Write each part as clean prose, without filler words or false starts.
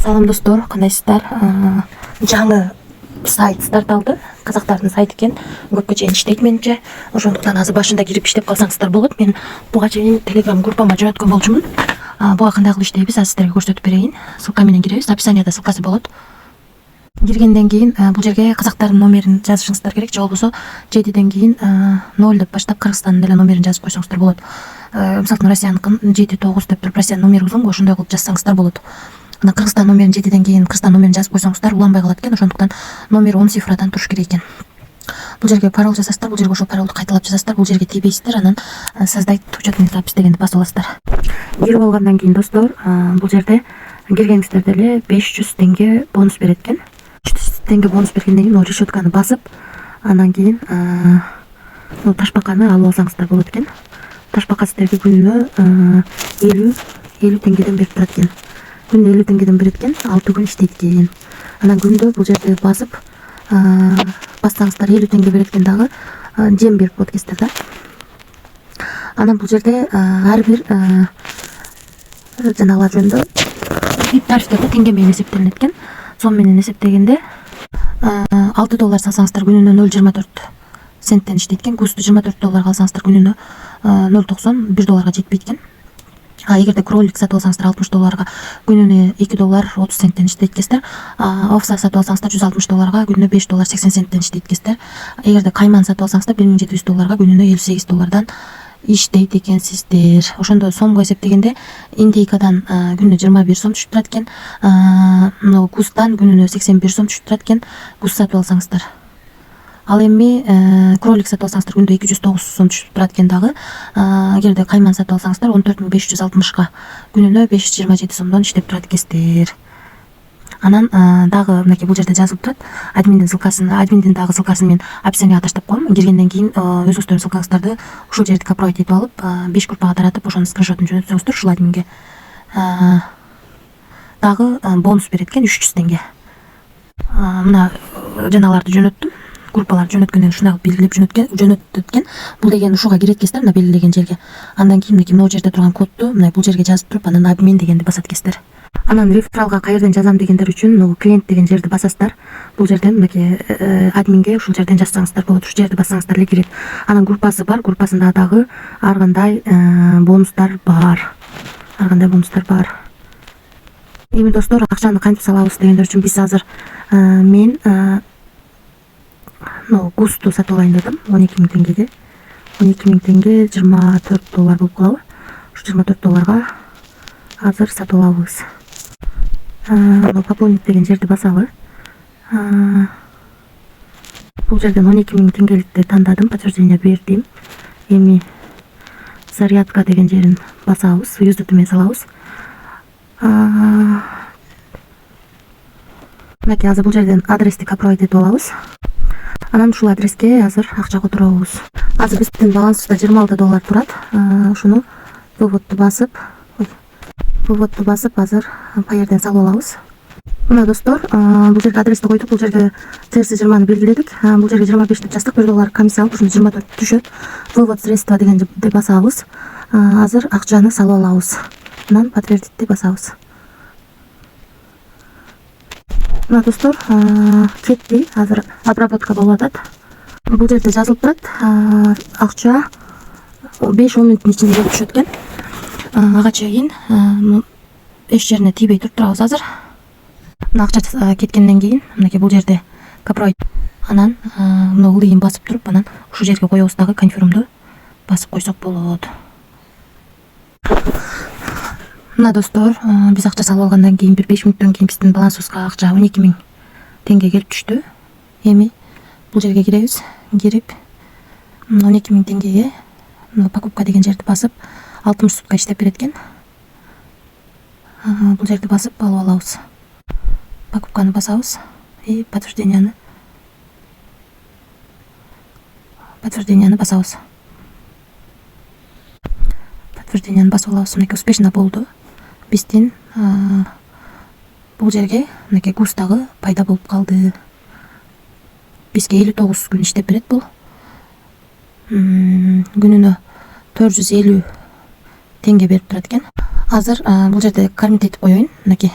Салам достор, кандайсыздар? Жаңы сайт старт алды. Казактардын сайты экен. Көпкө чейин иштейт менимче. Ошондуктан азыр башында кирип иштеп калсаңыздар болот. Мен буга чейин Telegram группама жөнөткөн болчумун. Буга кандай кылып иштейбиз азыр сиздерге көрсөтүп берейин. Ссылка менен киребиз. Описанияда ссылкасы болот. Киргенден кийин бул жерге казактардын номерин жазышыңыздар керек. Же болбосо 7ден кийин 0 деп баштап Кыргызстандын деле номерин жазып койсоңуздар болот. Мисалы Россияныкын 7-9 деп туруп Россиянын номери узун, ошондой кылып жазсаңыздар болот. Ана Кыргызстан номерин 7ден кийин Кыргызстан номерин жазып койсоңуздар уланбай калат экен. Ошондуктан номер 10 цифрадан туруш керек экен. Бул жерге пароль жазасыздар, бул жерге ошол паролду кайталап жазасыздар, бул жерге тийбейсиздер, анан создать учетный запись дегенди басып аласыздар. Кирип алгандан кийин достор, бул жерде киргениңиздерде эле 500 теңге бонус берет экен. 500 теңге бонус бергенден кийин решетканы басып, анан кийин ташбаканы алып алсаңыздар болот экен. Ташбака сиздерге күнүнө 50 теңгеден берип турат экен. Күнүнө 50 теңгеден берет экен, 6 күн иштейт экен. Анан күндө бул жерде басып бассаңыздар 50 теңге берет экен, дагы жем берип коет экенсиздер да. Анан бул жерде ар бир жанагылар жөнүндө тарифтер теңге менен эсептелинет экен. Сом менен эсептегенде $6 салсаңыздар күнүнө 0,24 центтен иштейт экен. Густу $24 алсаңыздар күнүнө 0,90 $1 жетпейт экен. Эгерде кролик сатып алсаңыздар $60 күнүнө $2.30 иштейт экенсиздер. Овса сатып алсаңыздар $160 күнүнө $5.80 иштейт экенсиздер. Эгерде кайман сатып алсаңыздар $1700 күнүнө $58 иштейт экенсиздер. Ошондо сомго эсептегенде индейкадан күнүнө 21 сом түшүп турат экен. Густан күнүнө 81 сом түшүп турат экен. Густ сатып алсаңыздар. Ал эми кролик сатып алсаңыздар күндө 209 сом түшүп турат экен дагы. Эгерде кайман сатып алсаңыздар 14560 күнүнө 527 сомдон иштеп турат экенсиздер. Анан дагы мынакей бул жерде жазылып турат. Админдин дагы ссылкасын мен описанияга таштап коем. Киргенден кийин өзүңүздөрдүн ссылкаңыздарды ушул жерди копировать этип алып, 5 группага таратып, ошонун скриншотун жөнөтсөңүздөр ушул админге. Дагы бонус берет экен 300 теңге. Мына жанагыларды жөнөттүм. Группаларды жөнөткөндөн ушундай белгилеп жөнөттүм. Бул деген ушуга кирет экенсиздер, мына белгилеген жерге. Андан кийин мынакей могу жерде турган кодду мына бул жерге жазып туруп, анан админ дегенди басат экенсиздер. Анан рефералга каерден жазам дегендер үчүн клиент деген жерди басасыздар. Бул жерден мынакей админге ушул жерден жазсаңыздар болот. Ушул жерди бассаңыздар эле кирет. Анан группасы бар, группасында дагы ар кандай бонустар бар. Эми достор, акчаны кантип салабыз дегендер үчүн биз азыр мен густу сатып алайын дедим 12 000 теңгеге. 12 000 теңге $24 болуп калабы. Ушу $24 азыр сатып алабыз. Пополнить деген жерди басалы. Бул жерден 12 000 теңгеликти тандадым, подтверждение бердим. Эми зарядка деген жерин басабыз, юзду төмен салабыз. Мынакей азыр бул жерден адрести копировать этип алабыз. Анан ушул адреске азыр акча которобуз. Азыр биздин балансыбызда $26 турат. Ушуну выводду басып азыр паерден салып алабыз. Мына достор, бул жерге адрести койдук, бул жерге CRC20 белгиледик. Бул жерге 25 деп жаздык, $1 комиссия алып, ушуну 24 түшөт. Вывод средства дегенди басабыз. Азыр акчаны салып алабыз. Анан подтвердитти басабыз. Мына достор, кетти, азыр обработка болуп атат. Бул жерде жазылып турат, акча 5-10 мүнөттүн ичинде келип түшөт экен. Ага чейин эч жерине тийбей туруп турабыз азыр. Мына акча кеткенден кийин мынакей бул жерде копировать, анан мына ылдыйын басып туруп, анан ушул жерге коебуз, дагы конфирмду басып койсок болот. Мына достор, биз акча салып алгандан кийин бир 5 мүнөттөн кийин биздин балансыбызга акча 12 000 теңге келип түштү. Эми бул жерге киребиз. Кирип 12 000 теңгеге покупка деген жерди басып 60 сутка иштеп берет экен. Бул жерди басып алып алабыз. Покупканы басабыз и подтвержденияны басабыз. Подтвержденияны басып алабыз. Мынакей успешно болду. Биздин бул жерге мынакей густагы пайда болуп калды. Бизге 59 күн иштеп берет бул. Күнүнө 450 теңге берип турат экен. Азыр бул жерде кормить этип коеюн. Мынакей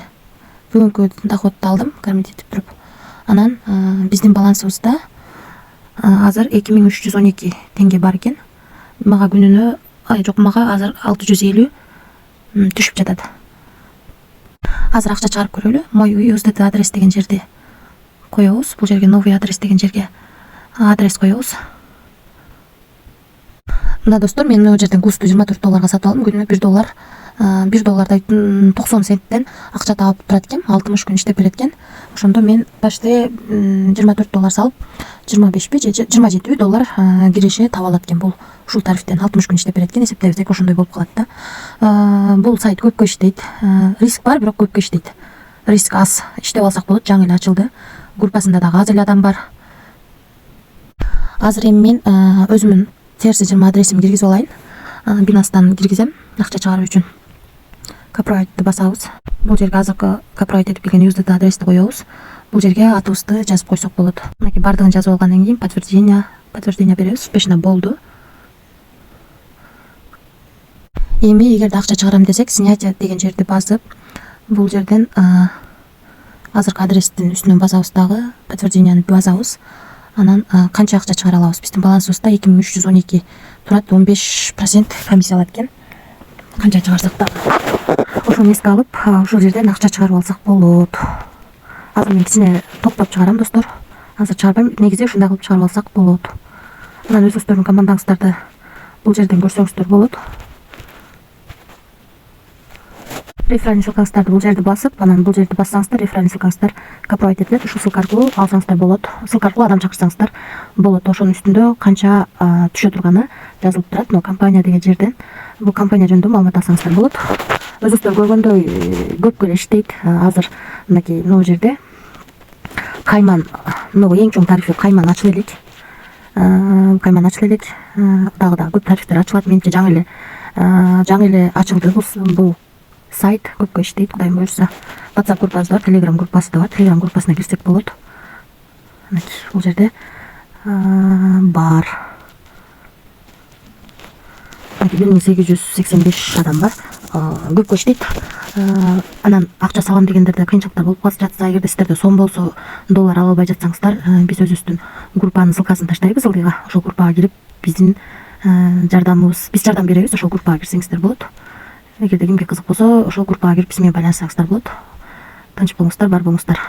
бүгүнкү доходду алдым кормить этип туруп. Анан биздин балансыбызда азыр 2312 теңге бар экен. Мага күнүнө жок, мага азыр 650 түшүп жатат. Азыр акча чыгарып көрөлү. Мой USDT адрес деген жерди коебуз. Бул жерге новый адрес деген жерге адрес коебуз. Мына достор, мен мына жерден густу 24 долларга сатып алдым. Күнүнө 1 доллар, 1 доллардай 90 центтен акча таап турат экен. 60 күн иштеп берет экен. Ошондо мен почти 24 доллар салып, 25 же 27 доллар киреше таап алат экен. Бул ушул тарифтен 60 күн иштеп берет экен. Эсептебесек ошондой болуп калат да. Бул сайт көпкө иштейт. Риск бар, бирок көпкө иштейт. Риск аз. Иштеп алсак болот. Жаңы эле ачылды. Группасында дагы аз эле адам бар. Азыр эми мен өзүмдүн CRC20 адресимди киргизип алайын. Binance'дан киргизем акча чыгаруу үчүн. Copyright басабыз. Бул жерге азыркы copyright этип келген USDT адрести коебуз. Бул жерге атыбызды жазып койсок болот. Мынакей бардыгын жазып алгандан кийин подтверждение беребиз. Успешно болду. Эми эгерде акча чыгарам десек, снятие деген жерди басып, бул жерден азыркы адрестин үстүнөн басабыз, дагы подтверждениени басабыз. Анан канча акча чыгара алабыз? Биздин балансыбызда 2312 турат, 15% комиссия алат экен. Канча чыгарсак да ошону эске алып, ушул жерден акча чыгарып алсак болот. Азыр мен кичине топтоп чыгарам достор. Азыр чыгарбайм. Негизи ушундай кылып чыгарып алсак болот. Анан өзүңүздөрдүн командаңыздарды бул жерден көрсөңүздөр болот. Реферальный ссылкаңыздарды бул жерди басып, анан бул жерди бассаңыздар, реферальный ссылкаңыздар copyright этилет. Ушул ссылка аркылуу алсаңыздар болот. Ссылка аркылуу адам чакырсаңыздар болот. Ошонун үстүндө канча түшө турганы жазылып турат. Но компания деген жерден бул компания жөнүндө маалымат алсаңыздар болот. Өзүңүздөр көргөндөй көпкө эле иштейт. Азыр мынакей могу жерде Кайман, могу эң чоң тарифи Кайман ачыла элек. Дагы көп тарифтер ачылат. Менимче жаңы эле ачылды бул сайт, көпкө иштейт. Кудайым буюрса, WhatsApp группасы бар, Telegram группасы да бар. Telegram группасына кирсек болот. Бул жерде бар. 1885 адам бар. Көпкө иштейт. Анан акча салам дегендерде кыйынчылыктар болуп жатса, эгерде сиздерде сом болсо, доллар ала албай жатсаңыздар, биз өзүбүздүн группанын ссылкасын таштайбыз ылдыйга. Ошол группага кирип, биз жардам беребиз. Ошол группага кирсеңиздер болот. Эгерде кимге кызык болсо, ошол группага кирип биз менен байланышсаңыздар болот. Тынч болуңуздар, бар болуңуздар.